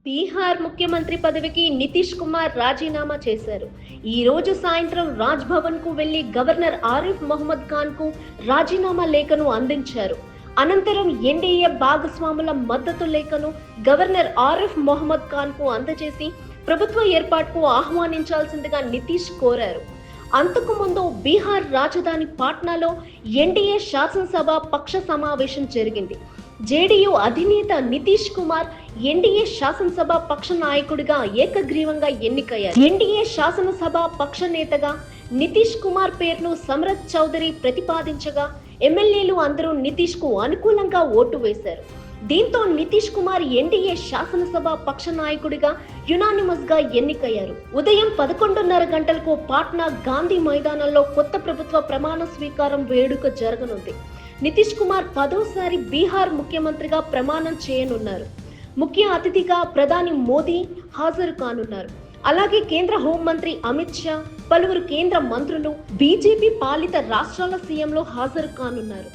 బీహార్ ముఖ్యమంత్రి పదవికి నితీష్ కుమార్ రాజీనామా చేశారు. ఈ రోజు సాయంత్రం రాజ్ భవన్ కు వెళ్లి గవర్నర్ ఆరిఫ్ మహమ్మద్ ఖాన్ కు రాజీనామా లేఖను అందించారు. అనంతరం ఎన్డీఏ భాగస్వాముల మద్దతు లేఖను గవర్నర్ ఆరిఫ్ మహమ్మద్ ఖాన్ కు అందజేసి ప్రభుత్వ ఏర్పాటుకు ఆహ్వానించాల్సిందిగా నితీష్ కోరారు. అంతకు ముందు బీహార్ రాజధాని పాట్నాలో ఎన్డీఏ శాసనసభ పక్ష సమావేశం జరిగింది. జేడీయూ అధినేత నితీష్ కుమార్ ఎన్డీఏ శాసనసభ పక్ష నాయకుడిగా ఏకగ్రీవంగా ఎన్నికయ్యారు. ఎన్డీఏ శాసనసభ పక్ష నేతగా నితీష్ కుమార్ పేరును సమ్రత్ చౌదరి ప్రతిపాదించగా ఎమ్మెల్యేలు అందరూ నితీష్ కు అనుకూలంగా ఓటు వేశారు. దీంతో నితీష్ కుమార్ ఎన్డీఏ శాసనసభ పక్ష నాయకుడిగా యునానిమస్ గా ఎన్నికయ్యారు. ఉదయం 11:30 గంటలకు పాట్నా గాంధీ మైదానంలో కొత్త ప్రభుత్వ ప్రమాణ స్వీకారం వేడుక జరగనుంది. నితీష్ కుమార్ 10వసారి బీహార్ ముఖ్యమంత్రిగా ప్రమాణం చేయనున్నారు. ముఖ్య అతిథిగా ప్రధాని మోదీ హాజరు కానున్నారు. అలాగే కేంద్ర హోంమంత్రి అమిత్ షా, పలువురు కేంద్ర మంత్రులు, బీజేపీ పాలిత రాష్ట్రాల సీఎంలు హాజరు కానున్నారు.